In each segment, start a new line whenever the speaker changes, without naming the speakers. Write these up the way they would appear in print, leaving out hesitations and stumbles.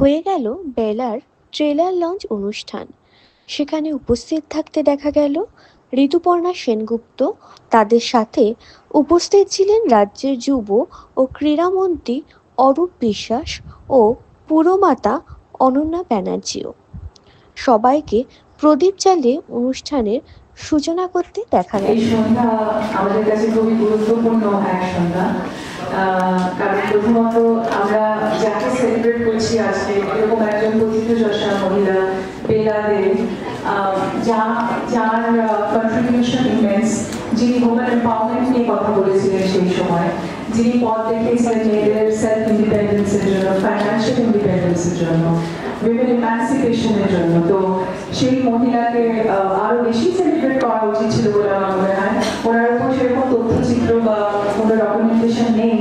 হয়ে গেল বেলার ট্রেলার লঞ্চ অনুষ্ঠান। সেখানে উপস্থিত থাকতে দেখা গেল ঋতুপর্ণা সেনগুপ্ত। তাদের সাথে উপস্থিত ছিলেন রাজ্যের যুব ও ক্রীড়ামন্ত্রী অরূপ বিশ্বাস ও পুরমাতা অনন্যা ব্যানার্জিও। সবাইকে প্রদীপ জ্বালিয়ে অনুষ্ঠানের সূচনা করতে দেখা
এই
গেল।
সন্ধ্যা আমাদের কাছে খুবই গুরুত্বপূর্ণ এক সন্ধ্যা। কারণ প্রথমত আমরা যাকে সেলিব্রেট করছি আজকে, এরকম একজন প্রথিতযশা মহিলা বেলা দে, যার কন্ট্রিবিউশন ইমেন্স, যিনি ওমেন এম্পাওয়ারমেন্ট নিয়ে কথা বলেছিলেন সেই সময়, যিনি পথ দেখিয়েছিলেন মেয়েদের সেলফ ইন্ডিপেন্ডেন্সের জন্য, ফাইন্যান্সিয়াল ইন্ডিপেন্ডেন্সের জন্য, উইমেন ইমান্সিপেশনের জন্য। তো সেই মহিলাকে আরো বেশি সেলিব্রেট করা উচিত ছিল বলে আমার মনে হয়। ওনার উপর সেরকম তথ্যচিত্র বা কোনো ডকুমেন্টেশন নেই।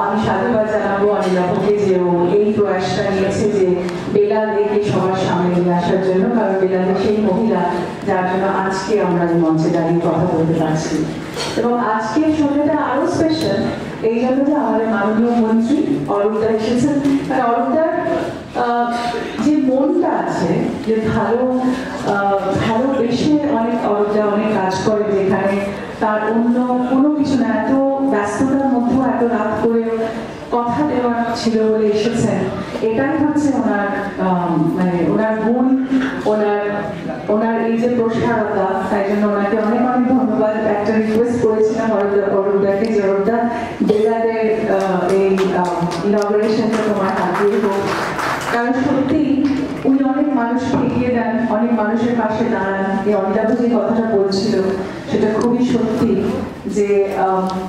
আমি সাধুবাদ জানাবো অনিলাকে যে ও এই প্রয়াসটা নিয়েছে যে বেলা লেকে সবার সামনে নিয়ে আসার জন্য, কারণ বেলা লে সেই মহিলা যার জন্য আজকে আমরা এই মঞ্চে দাঁড়িয়ে কথা বলতে পারছি। এবং আজকের সন্ধ্যাটা আরো স্পেশাল এই জন্য যে আমাদের মাননীয় মন্ত্রী অরূপদা এসেছেন। মানে অরূপদার যে মনটা আছে, যে ভালোবেসে অরূপদা অনেক কাজ করে, যেখানে তার অন্য কোনো কিছু না, এত ব্যস্ততার মধ্যেও এত রাত করে কথা দেওয়ার ছিল বলে এসেছেন। এটাই হচ্ছে ওনার মানে ওনার গুণ, ওনার এই যে প্রসারতা। তাই জন্য ওনাকে অনেক অনেক ধন্যবাদ। একটা রিকোয়েস্ট করেছিলাম অরূপদাকে যে অরূপদা বেলাদের এই ইনঅগারেশনটা তোমার হাতিয়ে হোক, কারণ সত্যি উনি অনেক মানুষকে এগিয়ে দেন, অনেক মানুষের পাশে দাঁড়ান। এই অনিলাভ যে কথাটা বলছিল সেটা খুবই সত্যি, যে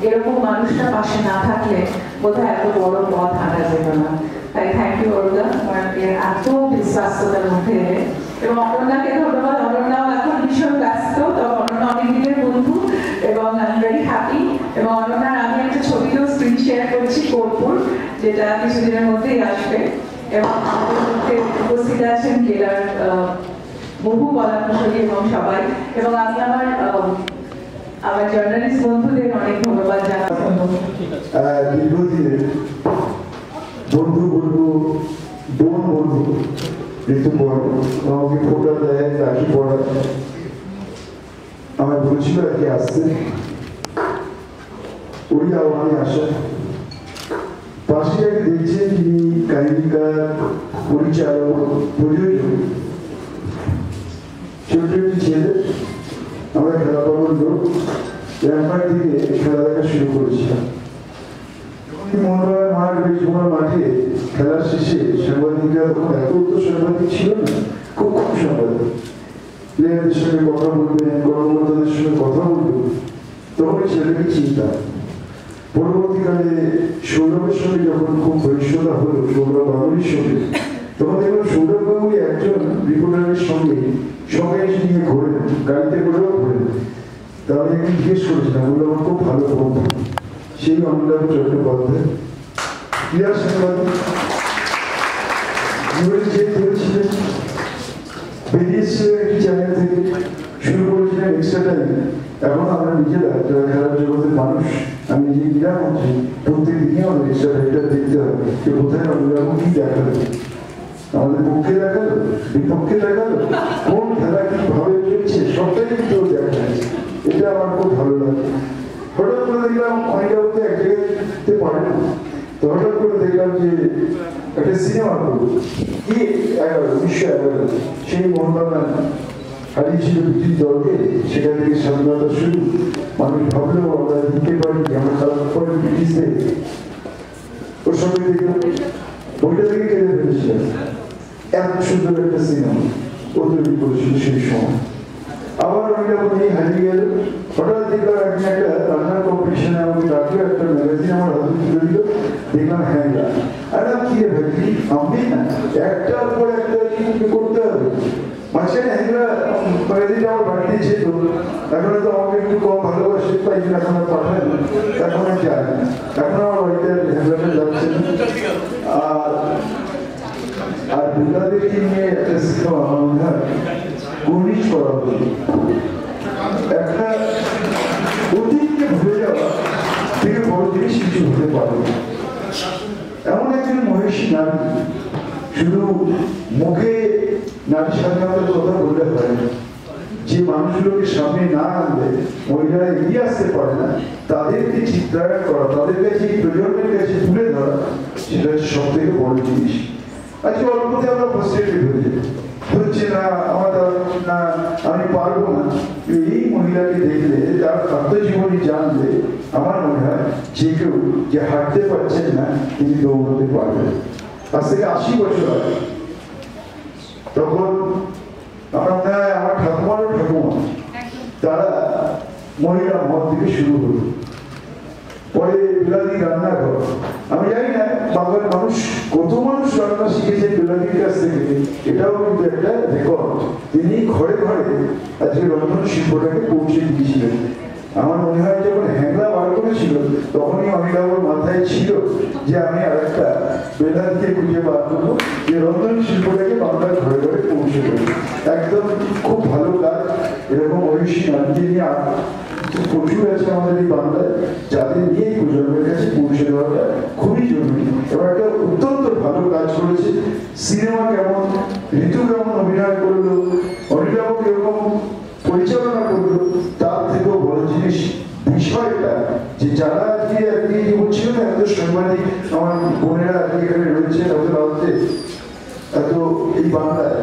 এরকম মানুষটা পাশে না থাকলে বোধহয় এত বড় পথ হাঁটা যেত না। তাই থ্যাংক ইউ অরূপদা, এত বিশ্বাস্ততার মধ্যে এলে। এবং অনন্যাকে ধন্যবাদ। অনন্যাও এখন ভীষণ ব্যস্ত, তবে অনন্যা অনেক দিনের বন্ধু এবং আই এম ভেরি হ্যাপি। এবং অনন্যার আমি একটা ছবিতেও স্ক্রিন শেয়ার করছি কর্পূর, যেটা কিছুদিনের মধ্যেই আসবে। এবং আমাদের মধ্যে উপস্থিত আছেন জেলার বহু কলাকুশলী এবং সবাই। এবং আমি আমার জার্নালিস্ট বন্ধুদের অনেক ধন্যবাদ জানাবো।
দীর্ঘদিনের বন্ধু বলবো, বোন বলবো, ঋতুপর্ণা আমাকে ফোটা দেয়, রাখি পড়া আমার বলছিল আর কি আসতে, ওই আহ্বানে আসা। পাশে যাকে দেখছেন তিনি কাহিনীকার, পরিচালক, প্রযোজক, ছোট একটি ছেলে। আমরা খেলা পাগল লোক, র্যাম্পার থেকে খেলা দেখা শুরু করেছিলাম। মোহনবাগান মাঠ, বেশমোড়া মাঠে খেলার শেষে সাংবাদিকরা, তখন এত তো সাংবাদিক ছিল না, খুব কম সাংবাদিক, প্লেয়ারদের সঙ্গে কথা বলবেন, কর্মকর্তাদের সঙ্গে কথা বলবেন, তখন ছেলেকে চিন্তা। পরবর্তীকালে সৌরভের সঙ্গে যখন খুব বৈশ্যতা হলো, সৌরভ গাঙ্গুলির সঙ্গে, তখন দেখলাম সৌরভ গাঙ্গুলি একজন রিপোর্টারের সঙ্গে সবাই এসে নিয়ে ঘোরেন, গাড়িতে করেও ঘোরেন। তাহলে আমি জিজ্ঞেস করেছিলাম, বললো আমার খুব ভালো বন্ধু সেই অনিলাভ চট্টোপাধ্যায়, ক্রীড়া সাংবাদিক, জীবনে যে করেছিলেন, বেরিয়েছিলেন একটি চ্যানেল থেকে, শুরু করেছিলেন এক্সট্রা টাইম। এখন আমরা নিজেরা যারা খেলার জগতের মানুষ, আমি নিজে ক্রীড়া মন্ত্রী, প্রত্যেক দিনই আমাদের এক্সট্রা টাইমটা দেখতে হবে যে কোথায় অনিলাভ কি দেখালো, আমাদের পক্ষে দেখালো, বিপক্ষে দেখালো, কোন খেলা কিভাবে চলছে সবটাই কিন্তু দেখা যাচ্ছে। এটা আমার খুব ভালো লাগে। হঠাৎ করে দেখলাম অনিলাভকে এক জায়গাতে পারে না, তো হঠাৎ করে দেখলাম যে একটা সিনেমা করবো, কি 1911 সেই মোহনবাগান হারিয়েছিল ব্রিটিশ দলকে, সেখান থেকে স্বাধীনতা শুরু। মানুষ ভাবলেও আমরা দিতে পারি, আমরা খারাপ করে ব্রিটিশদের। ওর সঙ্গে দেখলাম বইটা থেকে কেঁদে ফেলেছিলাম। এত সুন্দর একটা সিনেমা ও তৈরি করেছিল সেই সময়। আবার অনিলাভ নেই, হারিয়ে গেল। হঠাৎ দেখলাম একদিন একটা রান্নার কম্পিটিশনে আমাকে ডাকলো, একটা ম্যাগাজিন আমার হাতে তুলে দিল, দেখলাম হ্যাংলা। আর কি রে ভাই, আমি না একটার পর একটা করতে হবে। মাঝখানে হ্যাংলা ম্যাগাজিনটা আমার বাড়িতে ছিল, এখন তো আমাকে একটু কম ভালোবাসে, তাই এখন আর পাঠায় না, এখন আর যায় না, এখন আমার বাড়িতে হ্যাংলাটা যাচ্ছে না। আর বেলাদেরকে নিয়ে একটা সিনেমা আমার মনে হয় কর্নিশ করা হতো। একটা অতীতকে ভুলে যাওয়া থেকে বড় জিনিস কিছু হতে পারে। এমন একজন মহিষী নারী, শুধু মুখে নারী স্বাধীনতার কথা বললে হয় না, যে মানুষগুলোকে সামনে না আনলে মহিলারা এগিয়ে আসতে পারে না, তাদেরকে চিত্রায়ন করা, তাদের কাছে এই প্রজন্মের কাছে তুলে ধরা, সেটা হচ্ছে সব থেকে বড় জিনিস। আজকে অল্পতে আমরা ফ্রাস্ট্রেটেড হয়ে যাই, হচ্ছে না আমার না, আমি পারবো না। এই মহিলাকে দেখলে, তার আত্মজীবনী জানলে আমার মনে হয় যে কেউ যে হাঁটতে পারছেন না তিনি দৌড়তে পারবেন। আজ থেকে 80 বছর আগে তখন আমার মনে হয় আমার ঠাকুমারও ঠাকুমা, তারা মহিলা মত থেকে শুরু হলো, পরে বিলাতি রান্না করো। আমি জানি না বাংলার মানুষ কত মানুষ রান্না শিখেছে বিলাতির কাছ থেকে, এটাও কিন্তু একটা রেকর্ড। তিনি ঘরে ঘরে আজকে রন্ধন শিল্পটাকে পৌঁছে দিয়েছিলেন। আমার মনে হয় যখন হ্যাংলা বার করেছিল তখনই অমিতাভর মাথায় ছিল যে আমি আরেকটা বেদান্তকে খুঁজে বার করবো, যে রন্ধন শিল্পটাকে বাংলার ঘরে ঘরে পৌঁছে দেবো। একদম খুব ভালো কাজ। এরকম ঐশী নারীকে নিয়ে প্রচুর আছে আমাদের এই বাংলায়, যাদের নিয়ে এই প্রজন্মের কাছে পৌঁছে দেওয়াটা খুবই জরুরি। এবার একটা অত্যন্ত ভালো কাজ করেছে। সিনেমা কেমন, ঋতু কেমন অভিনয় করলো, অমিতাভ কিরকম পরিচালনা করলো, তার থেকেও বড় জিনিস বিষয়টা যে যারা আজকে বলছিল না, এত সাংবাদিক আমার বোনেরা আজকে এখানে রয়েছে, তাদের রাজ্যে এত এই বাংলায়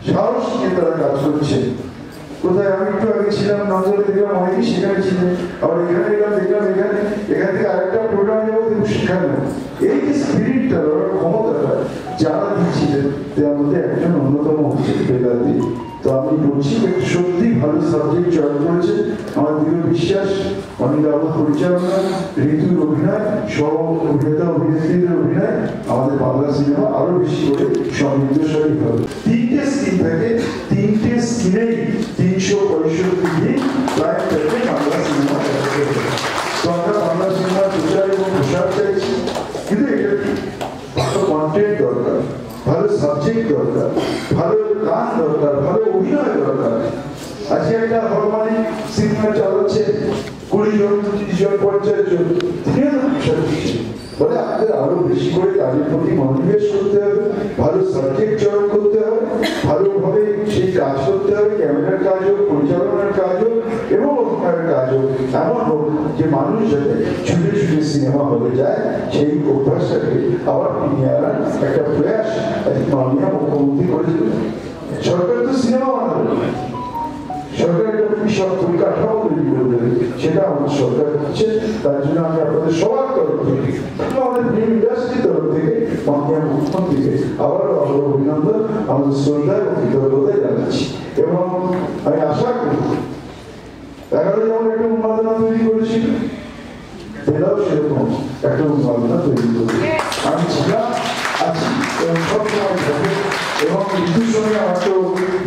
সাহস নিয়ে তারা কাজ করছে। কোথায় আমি একটু আগে ছিলাম নজরে, দেখলাম অনেকেই সেখানে ছিলেন, আবার এখানে এলাম দেখলাম এখান থেকে আরেকটা প্রোগ্রাম যাবো দেখবো সেখানে। এই যে স্পিরিটটা, ক্ষমতাটা যারা দিচ্ছিলেন তার মধ্যে একজন অন্যতম হচ্ছে বেদাতি। তো আমি বলছি সত্যি ভালো সাবজেক্ট চয়ন করেছে। আমার দৃঢ় বিশ্বাস অনিলাভ পরিচালনা, ঋতুর অভিনয়, সহ অভিনেতা অভিনেত্রীদের অভিনয় আমাদের বাংলা সিনেমা আরো বেশি করে সমৃদ্ধশালী হবে। 3টে স্কিম থাকে, 3টে স্কিমেই 365 দিন প্রায় থেকে বাংলা সিনেমা তো আমরা বাংলা সিনেমার প্রচার এবং প্রসার চাইছি। কিন্তু এটা ভালো কন্টেন্ট দরকার, ভালো সাবজেক্ট দরকার, ভালো গান দরকার, ভালো অভিনয় দরকার। আজকে একটা হরমানি সিনেমা চালাচ্ছে 20 জন, 30 জন, 50 জন, বলে আপনাদের আরো বেশি করে কাজের প্রতি মনোনিবেশ করতে হবে, ভালো সাবজেক্ট চয়ন করতে হবে, ভালোভাবে সেই কাজ করতে হবে, ক্যামেরার কাজ হোক, পরিচালনার কাজ হোক এবং অভিনয়ের কাজ হোক, এমন হোক যে মানুষ যাতে ছুটে ছুটে সিনেমা হলে যায়, সেই অভ্যাসটাকে আবার ফিরিয়ে আনার একটা প্রয়াস আজকে মাননীয় মুখ্যমন্ত্রী করেছিল। সরকার তো সিনেমা বানাবে, সরকার একটা বিশাল পরিকাঠামো তৈরি করে দেবে, সেটা আমাদের সরকার হচ্ছে। তার জন্য আমি আপনাদের সবার তরফ থেকে, আমাদের ফিল্ম ইন্ডাস্ট্রির তরফ থেকে মাননীয় মুখ্যমন্ত্রীকে আবারও অভিনন্দন, আমাদের শ্রদ্ধা এবং কৃতজ্ঞতা জানাচ্ছি। এবং আমি আশা করি 11 যেমন একটা উন্মাদনা তৈরি করেছিল, বেলাও সেরকম একটা উন্মাদনা তৈরি করেছে। আমি ছিলাম, আছি এবং সবসময় থাকবে। এবং ঋতুর সঙ্গে আমার তো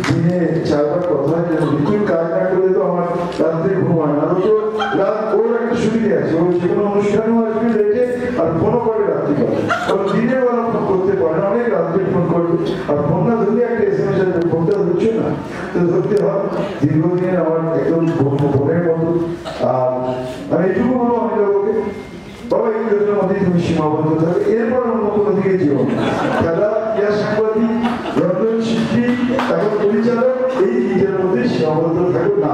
দিনে 4বার কথা হয়, ঋতুর কাজ না করলে তো আমার রাত্রে ঘুমায় না। তো রাত ওর একটা সুবিধে আছে, ও যে কোনো অনুষ্ঠানেও আসবে লেটে আর ফোনও করে রাত্রি করে, কারণ দিনের বেলা ফোন করতে পারে না, অনেক রাত্রে ফোন করবে। আর ফোন না ধরলে একটা SMS আসবে, ফোনটা ধরছে না, তো ধরতে হয়। দীর্ঘদিনের আমার একদম বোনের মতো। আর আমি এটুকু বলবো আমি লোককে, বাবা এই লোকের মধ্যেই তুমি সীমাবদ্ধ থাকবে, এরপর অন্য কোনো দিকে যেও না। খেলা, ক্রিয়া, সাংবাদিক, রন্ধন শিল্পী, এখন পরিচালক, এই দিকের মধ্যে সীমাবদ্ধ থাকো না।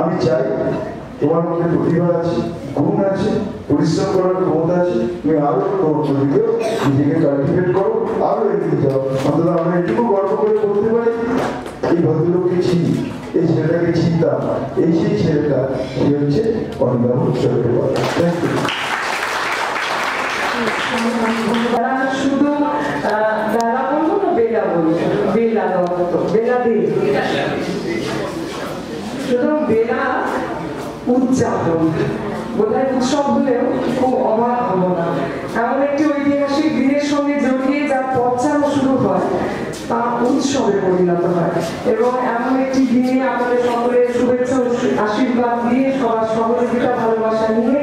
আমি চাই তোমার মধ্যে প্রতিভা আছে, গুণ আছে, পরিশ্রম করার ক্ষমতা আছে, তুমি আরো দিকেও নিজেকে কাল্টিভেট করো, আরো এগিয়ে যাও। অন্তত আমরা এটুকু গর্ব করে বলতে পারি এই ভদ্রলোককে চিনি, এই ছেলেটাকে চিন্তা, এই সেই ছেলেটা, সে হচ্ছে অনিলাভ চট্টোপাধ্যায়। Thank you.
শুধু বেলা বলবো না, বেলা বলবো, বেলা দেওয়া, বেলা দিয়ে শুধু বেলা উদযাপন বোধহয় উৎসব হলেও খুব অবাক হবো না। এমন একটি ঐতিহাসিক দিনের সঙ্গে জড়িয়ে যার পথচারও শুরু হয়, তা উৎসবে পরিণত হয়। এবং এমন একটি দিনে আমাদের সকলের শুভেচ্ছা আশীর্বাদ দিয়ে, সবার সহযোগিতা ভালোবাসা নিয়ে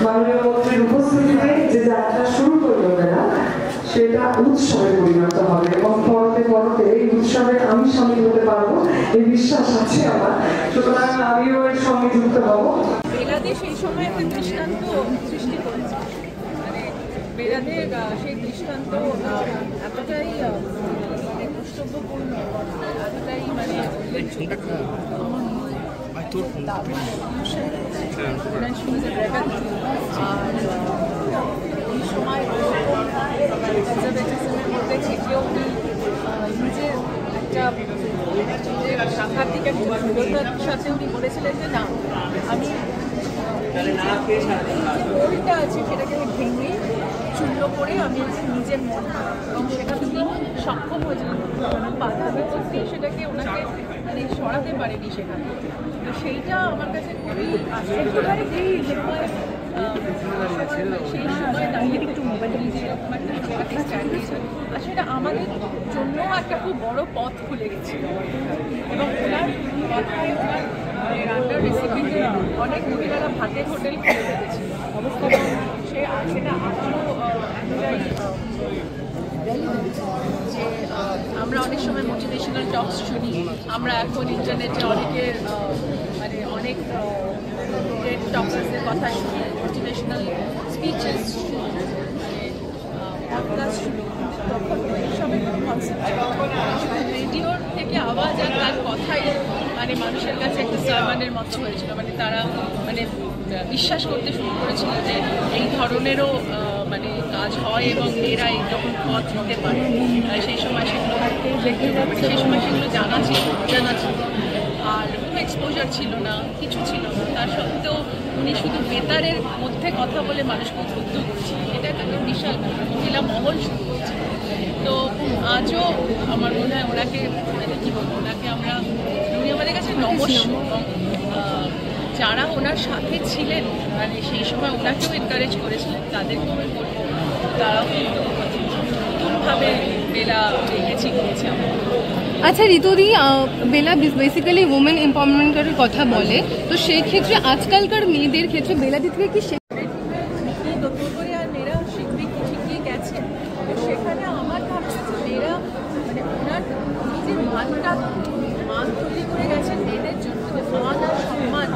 মাননীয় মন্ত্রীর উপস্থিতিতে যে যাত্রা শুরু করলো বেলা, সেটা উৎসবে পরিণত হবে এবং পরতে পরতে এই উৎসবে আমি সামিল হতে পারবো এই বিশ্বাস আছে আমার। সুতরাং আমিও এর সঙ্গে যুক্ত হবো।
বেলাতে সেই সময় একটা দৃষ্টান্ত সৃষ্টি করেছে, মানে বেলাতে সেই দৃষ্টান্ত ছিলেন দারুণ মানুষের she was a rebel আর এই সময় কনজারভেটিজমের মধ্যে থেকেও উনি নিজের একটা সাংঘাতিক একটা দৃঢ়তার সাথে উনি বলেছিলেন যে না আমি মনটা আছে সেটাকে আমি ভেঙে চূর্ণ করে আমি নিজের মন এবং সেটা তিনি সক্ষম হয়েছিলেন বাধা করতে সেটাকে ওনাকে মানে সরাতে পারেনি সেখানে তো সেইটা আমার কাছে খুবই আশ্চর্য লাগে যে এই সময় সেই সময় দাঁড়িয়ে একটু মোবাইল যেরকম একটা জায়গাতে স্ট্যান্ড দিয়েছে আর সেটা আমাদের জন্য একটা খুব বড় পথ খুলে গেছিল এবং ওনার কথায় ওনার রান্নার রেসিপিতে অনেক মহিলারা ভাতের হোটেল খুলে ফেলেছিল সে সেটা আজও এতটাই যে আমরা অনেক সময় মোটিভেশনাল টকস শুনি আমরা এখন ইন্টারনেটে অনেকের মানে অনেক টেড টকার্সের কথা শুনি মোটিভেশনাল স্পিচেস শুনি পডকাস্ট শুনি তখন এইসবের কনসেপ্ট রেডিওর থেকে আওয়াজ আর তার কথাই মানে মানুষের কাছে একটা সার্মানের মতো হয়েছিল মানে তারা মানে বিশ্বাস করতে শুরু করেছিল যে এই ধরনেরও মানে কাজ হয় এবং মেয়েরা এইরকম পথ নিতে পারে সেই সময় সেগুলো সেই সময় সেগুলো জানা ছিল আর কোনো এক্সপোজার ছিল না কিছু ছিল না তার সত্ত্বেও উনি শুধু বেতারের মধ্যে কথা বলে মানুষকে উদ্বুদ্ধ করছিলেন এটা একটা বিশাল মহিলা মহল শুরু করছে তো আজও আমার মনে হয় ওনাকে মানে কী বলবো ওনাকে আমরা উনি আমাদের কাছে নমস্য এবং যারা ওনার সাথে ছিলেন মানে সেই সময় ওনাকেও এনকারেজ করেছিলেন তাদেরকেও আমি বলবো তারাও কিন্তু নতুনভাবে বেলা রেখেছি গিয়েছে আমার
আচ্ছা ঋতুদি বেলা বেসিক্যালি উমেন এম্পাওয়ারমেন্টের কথা বলে তো সেই ক্ষেত্রে আজকালকার মেয়েদের ক্ষেত্রে বেলাদি থেকে কি
নতুন করে আর মেয়েরা শিখবে কি শিখিয়ে গেছে সেখানে আমার ভাবছে যে মেয়েরা মানে ওনার নিজের মান তৈরি করে গেছেন মেয়েদের জন্য যে মান আর সম্মান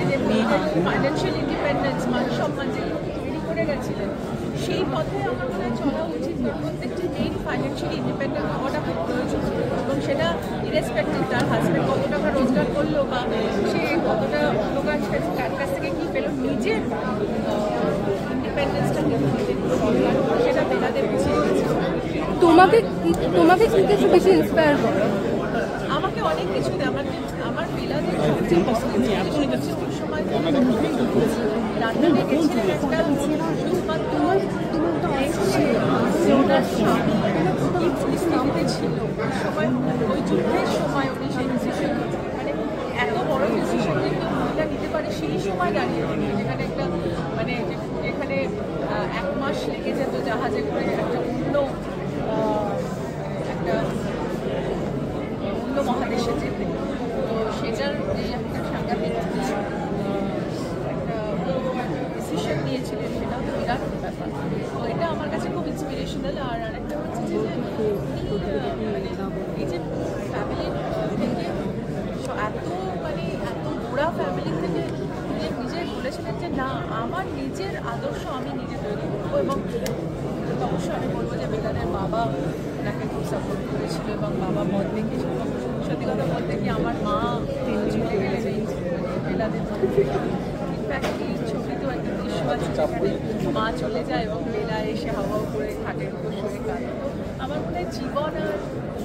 যে মেয়েদের ফাইন্যান্সিয়াল ইন্ডিপেন্ডেন্স মান সম্মান যেগুলো তৈরি করে গেছিলেন সেই পথে আমার মনে হয় চলা উচিত প্রত্যেকটি মেয়ের ফাইন্যান্সিয়ালি ইন্ডিপেন্ডেন্ট হওয়াটা খুব প্রয়োজন এবং সেটা ইরেসপেক্টিভ তার হাজব্যান্ড কত টাকা রোজগার করলো বা সে কতটা অন্য কার কাছ থেকে কী পেলো নিজের ইন্ডিপেন্ডেন্সটা কিন্তু নিজের সেটা বেলাদের বুঝিয়ে গেছে
তোমাকে কি কিছু বেশি ইন্সপায়ার করে
আমাকে অনেক কিছু দেয় আমার বেলাদের সবচেয়ে পছন্দের সময় রান্না দেখেছিলেন একটা শুধুমাত্র ওনার স্বামী কি পরিস্থিতিতে ছিল ওই সময় ওই যুদ্ধের সময় উনি সেই ডিসিশন মানে এত বড় ডিসিশন যে মহিলা নিতে পারে সেই সময় দাঁড়িয়ে যেখানে একটা মানে যেখানে 1 মাস লেগে যেত জাহাজে করে একটা অন্য মহাদেশে যেতে তো সেটার যে একটা সাংঘাতিক একটা ডিসিশন নিয়েছিলেন সেটাও তো বিরাট ব্যাপার তো এটা আমার কাছে খুব ইন্সপিরেশনাল আর আরেকটা হচ্ছে যে মানে এই যে ফ্যামিলির থেকে এত গোড়া ফ্যামিলি থেকে নিজে বলেছিলেন যে না আমার নিজের আদর্শ আমি নিজে তৈরি করবো এবং অবশ্যই আমি বলবো যে বেলাদের বাবা ওনাকে খুব সাপোর্ট করেছিল এবং বাবা মত দেখেছিল এবং সত্যি কথা বলতে কি আমার মা চলে গেলে যে বেলাদের ইনফ্যাক্ট এই ছবিতেও একটা দৃশ্য আছে যেখানে মা চলে যায় এবং বেলা এসে হাওয়া করে খাটের উপর শুয়ে কাঁদে তো আমার মনে হয় জীবন আর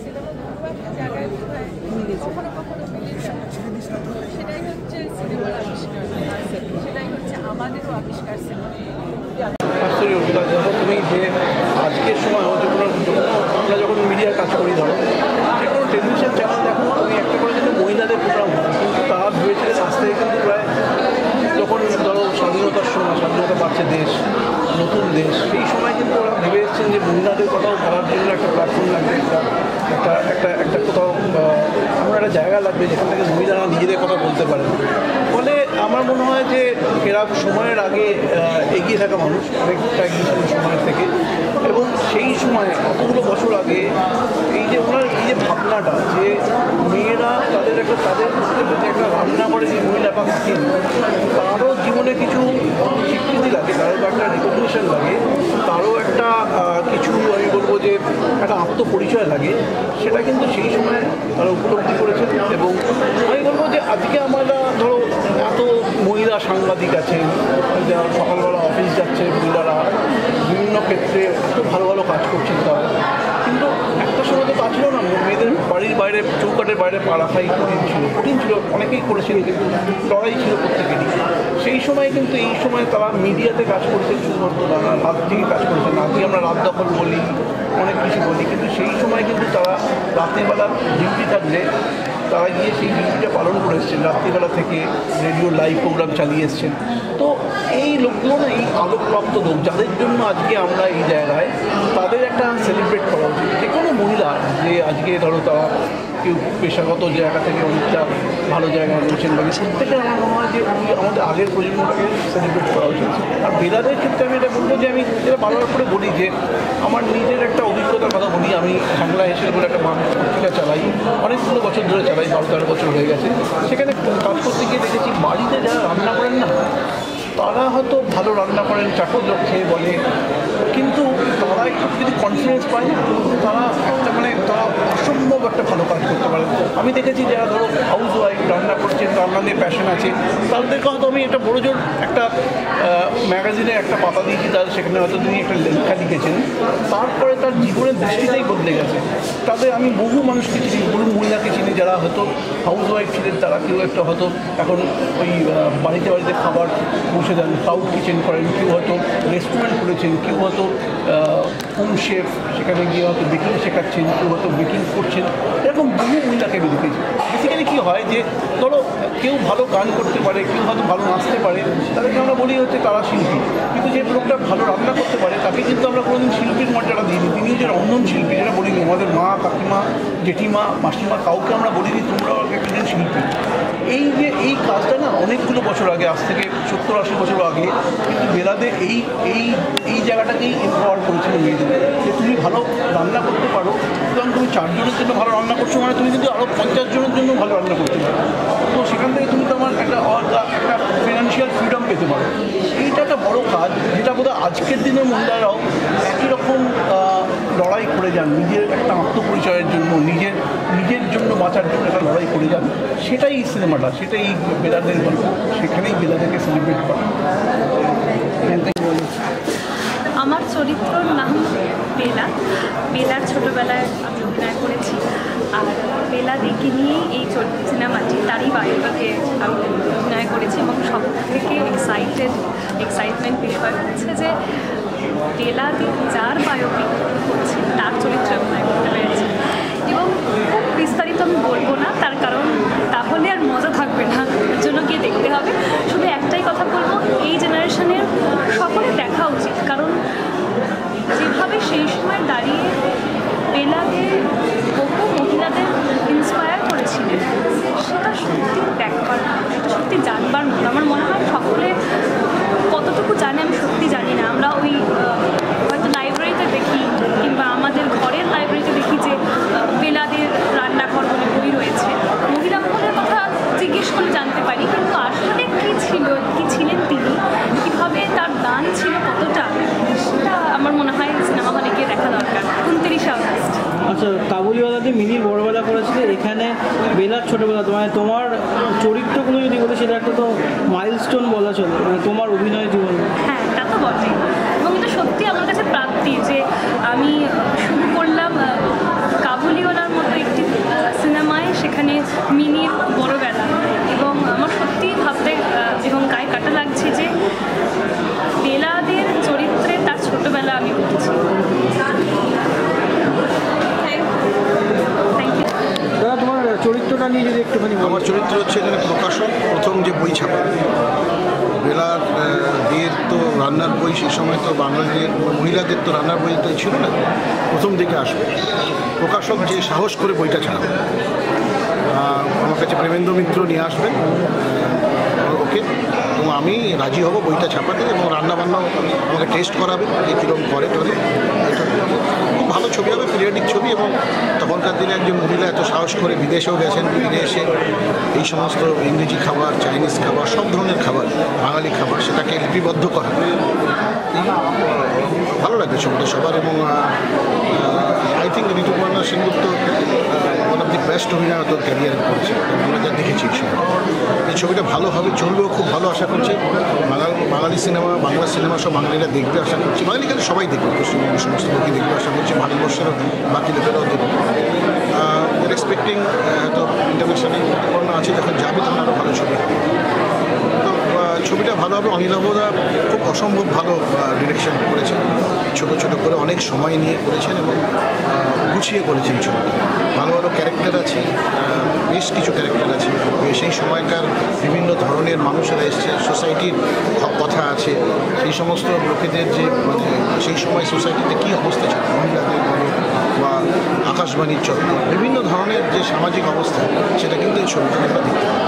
সিনেমা কোনো একটা জায়গায় বোধ হয় কখনো কখনো মিলে যায় সেটাই হচ্ছে সিনেমার আবিষ্কার আর সেটাই হচ্ছে আমাদেরও আবিষ্কার সিনেমা
তুমি যে আজকের সময় আমরা যখন মিডিয়ার কাজ করি ধরো যে কোনো টেলিভিশন চ্যানেল দেখো তুমি একটা করে কিন্তু মহিলাদের প্রোগ্রাম হয় কিন্তু তারা ভেবেছিলেন আজ থেকে কিন্তু প্রায় যখন ধরো স্বাধীনতার সময় স্বাধীনতা পাচ্ছে দেশ নতুন দেশ সেই সময় কিন্তু ওরা ভেবে এসেছেন যে মহিলাদের কথাও বলার জন্য একটা প্ল্যাটফর্ম লাগবে একটা কোথাও আমার একটা জায়গা লাগবে যেখান থেকে মহিলারা নিজেদের কথা বলতে পারে ফলে আমার মনে হয় যে এরা সময়ের আগে এগিয়ে থাকা মানুষ অনেকটা এগিয়ে সময়ের থেকে এবং সেই সময় কতগুলো বছর আগে এই যে ওনার এই যে ভাবনাটা যে মেয়েরা তাদের হয়তো তাদের যে একটা রান্না করে যে মহিলা বা স্কিন, তারও জীবনে কিছু স্বীকৃতি লাগে, তারও একটা রিকগনিশন লাগে, তারও একটা কিছু আমি বলবো যে একটা আত্মপরিচয় লাগে, সেটা কিন্তু সেই সময় তারা উপলব্ধি করেছেন। এবং আমি বলবো যে আজকে আমরা ধরো এত মহিলা সাংবাদিক আছেন, যারা সকালবেলা অফিস যাচ্ছে, মহিলারা বিভিন্ন ক্ষেত্রে খুব ভালো ভালো কাজ করছেন তারা, কিন্তু একটা সময় তো তা ছিল না, মেয়েদের বাড়ির বাইরে চৌকাটের বাইরে পা রাখাই কঠিন ছিল, অনেকেই করেছেন, কিন্তু লড়াই ছিল প্রত্যেকেরই। সেই সময় কিন্তু এই সময় তারা মিডিয়াতে কাজ করতেন, শুধুমাত্র রাত থেকে কাজ করতেন। আজকে আমরা রাত দখল বলি, অনেক কিছু বলি, কিন্তু সেই সময় কিন্তু তারা রাত্রিবেলা ডিউটি থাকলে তারা গিয়ে সেই ডিউটিটা পালন করে এসছেন, রাত্রিবেলা থেকে রেডিও লাইভ প্রোগ্রাম চালিয়ে এসছেন। তো এই লোকগুলো না, এই আলোকপ্রাপ্ত লোক যাদের জন্য আজকে আমরা এই জায়গায়, তাদের একটা সেলিব্রেট করা উচিত। যে কোনো মহিলা যে আজকে ধরো তারা কেউ পেশাগত জায়গা থেকে অনেকটা ভালো জায়গায় রয়েছেন, বা প্রত্যেকে আমার মনে হয় যে আমাদের আগের প্রজন্মটাকে সেলিব্রেট করা উচিত। আর বেলাদের ক্ষেত্রে আমি এটা বলবো যে আমি এটা বারবার করে বলি যে আমার নিজের একটা অভিজ্ঞতার কথা বলি। আমি বাংলা এসে বলে একটা পত্রিকা চালাই, অনেকগুলো বছর ধরে চালাই, 12-13 বছর হয়ে গেছে। সেখানে কাজ করতে গিয়ে দেখেছি বাড়িতে যারা রান্না করেন না, তারা হয়তো ভালো রান্না করেন, চাকর লোক খেয়ে বলে, কিন্তু তারা একটু যদি কনফিডেন্স পায় না, তারা একটা তারা অসম্ভব একটা ভালো কাজ করতে পারে। আমি দেখেছি যারা ধরো হাউস ওয়াইফ রান্না করছেন, রান্না নিয়ে প্যাশন আছে, তাদেরকে হয়তো আমি একটা বড় জোর একটা ম্যাগাজিনে একটা পাতা দিয়েছি, তার সেখানে হয়তো তিনি একটা লেখা লিখেছেন, তারপরে তার জীবনের দৃষ্টিটাই বদলে গেছে। তাদের আমি বহু মানুষকে চিনি, বহু মহিলাকে চিনি যারা হয়তো হাউস ওয়াইফ ছিলেন, তারা কেউ একটা হয়তো এখন ওই বাড়িতে বাড়িতে খাবার পৌঁছে দেন, ক্লাউড কিচেন করেন, কেউ হয়তো রেস্টুরেন্ট খুলেছেন, কেউ হয়তো হোম শেফ, সেখানে গিয়ে হয়তো বেকিং শেখাচ্ছেন, কেউ হয়তো বেকিং করছেন। এরকম বহু মহিলাকে আমি দেখেছি। বেসিক্যালি কী হয় যে ধরো কেউ ভালো গান করতে পারে, কেউ হয়তো ভালো নাচতে পারে, তাদেরকে আমরা বলি হচ্ছে তারা শিল্পী। কিন্তু যে লোকটা ভালো রান্না করতে পারে তাকে কিন্তু আমরা কোনোদিন শিল্পীর মর্যাদা দিইনি। তিনি যে রন্ধন শিল্পী যেটা বলিনি, আমাদের মা, কাকিমা, জেঠিমা, মাসিমা, কাউকে আমরা বলিনি তোমরাও একজন শিল্পী। এই যে এই কাজটা না অনেকগুলো বছর আগে, আজ থেকে 70-80 বছর আগে কিন্তু বেলাদে এই এই এই জায়গাটাকেই এম্পাওয়ার করেছিল মেয়েদের, যে তুমি ভালো রান্না করতে পারো, সুতরাং তুমি 4 জনের জন্য ভালো রান্না করছো মানে তুমি কিন্তু আরও 50 জনের জন্য ভালো রান্না করতে পারো। তো সেখান থেকে তুমি তোমার একটা ফিনান্সিয়াল ফ্রিডম পেতে পারো। এইটা একটা বড় কাজ, যেটা বোধহয় আজকের দিনের মহিলারাও একই রকম লড়াই করে যান, নিজের একটা আত্মপরিচয়ের জন্য, নিজের জন্য বাঁচার জন্য একটা লড়াই করে যান। সেটাই এই সিনেমাটা, সেটাই বেলাদের গল্প, সেখানেই বেলাদেরকে সেলিব্রেট করা।
আমার চরিত্রর নাম বেলা। বেলার ছোটোবেলায় আমি অভিনয় করেছি, আর বেলাদিকে নিয়েই এই সিনেমাটি, তারই বায়োপিকে আমি অভিনয় করেছি। এবং সব থেকে এক্সাইটমেন্ট বিষয় হচ্ছে যে বেলাদি যার বায়োপিক করছে তার চরিত্রে অভিনয় করতে পেরেছি। এবং খুব বিস্তারিত আমি বলবো না, তার কারণ তাহলে আর মজা থাকবে না, এর জন্য গিয়ে দেখতে হবে। শুধু একটাই কথা বলবো, এই জেনারেশনের সকলে দেখা উচিত, কারণ যেভাবে সেই সময় দাঁড়িয়ে বেলাকে বহু মহিলাদের ইন্সপায়ার করেছিলেন, সেটা সত্যি দেখবার, সেটা সত্যি জানবার মতো। আমার মনে হয় সকলে কতটুকু জানে আমি সত্যি জানি না। আমরা ওই হয়তো লাইব্রেরিতে দেখি, কিংবা আমাদের ঘরের লাইব্রেরিতে দেখি যে বেলাদের রান্নাঘর বলে বই রয়েছে, মহিলা মহলের কথা জিজ্ঞেস করে জানতে পারি, কিন্তু আসলে কী ছিলেন তিনি, কীভাবে তার দান ছিল কতটা, সেটা আমার মনে হয় সিনেমা হলে গিয়ে দেখা দরকার। 29 আগস্ট।
আচ্ছা, কাবুলিওয়ালাতে মিনির বড়বেলা করেছিলে, এখানে বেলার ছোটোবেলা, তোমার চরিত্রগুলো যদি বলি সেটা একটা তো মাইলস্টোন বলা চলে তোমার অভিনয় জীবনে।
হ্যাঁ, তা তো বটেই। এবং এটা সত্যি আমার কাছে প্রাপ্তি যে আমি শুরু করলাম কাবুলিওয়ালার মতো একটি সিনেমায়, সেখানে মিনির বড়বেলা, এবং আমার সত্যিই ভাবতে এবং গায়ে কাটা লাগছে যে বেলাদের চরিত্রে তার ছোটোবেলা আমি করেছি।
দাদা, তোমার চরিত্রটা নিয়ে যদি একটুখানি।
আমার চরিত্র হচ্ছে এখানে প্রকাশক, প্রথম যে বই ছাপা বেলার বিয়ের তো রান্নার বই, সেই সময় তো বাঙালিদের মহিলাদের তো রান্নার বই তো ছিল না, প্রথম দিকে আসবে প্রকাশক যে সাহস করে বইটা ছাড়াবে। আমার কাছে প্রেমেন্দ্র মিত্র নিয়ে আসবেন, ওকে, এবং আমি রাজি হব বইটা ছাপাতে, এবং রান্নাবান্নাও আমাকে টেস্ট করাবে যে কীরকম করে টরে। এটা খুব ভালো ছবি হবে, পিরিয়ডিক ছবি, এবং তখন তখনকার দিনে একজন মহিলা এত সাহস করে বিদেশেও গেছেন, বিদেশে এই সমস্ত ইংরেজি খাবার, চাইনিজ খাবার, সব ধরনের খাবার, বাঙালি খাবার, সেটাকে লিপিবদ্ধ করা ভালো লাগে ছবিটা সবার। এবং I think Rituparna Sengupta one of the best অভিনয় তোর ক্যারিয়ারে করেছে, আমরা যা দেখেছি এই সময়। এই ছবিটা ভালো হবে, চলবেও খুব ভালো আশা করছি। বাঙালি সিনেমা, বাংলা সিনেমা সব বাঙালিরা দেখবে আশা করছি, বাঙালি কেন সবাই দেখবে, পশ্চিমবঙ্গের সমস্ত লোকই দেখবে আশা করছি, ভারতবর্ষেরও বাকি লোকেরাও দেখবে। এক্সপেক্টিং হয়তো ইন্টারন্যাশনাল ঋতুপর্ণা আছে, যখন যাবে তখন আরও ভালো ছবি হবে। তো ছবিটা ভালো হবে। অনিলাভদা খুব অসম্ভব ভালো ডিরেকশন করেছেন, ছোটো ছোটো করে অনেক সময় নিয়ে করেছেন এবং গুছিয়ে করেছেন ছবিটা। ভালো ভালো ক্যারেক্টার আছে, বেশ কিছু ক্যারেক্টার আছে, সেই সময়কার বিভিন্ন ধরনের মানুষেরা এসছে, সোসাইটির কথা আছে, সেই সমস্ত লোকেদের যে মানে সেই সময় সোসাইটিতে কী অবস্থা ছিল, মহিলাদের বা আকাশবাণীর চক্র, বিভিন্ন ধরনের যে সামাজিক অবস্থা, সেটা কিন্তু এই ছবিটা আমরা দেখতে পাই।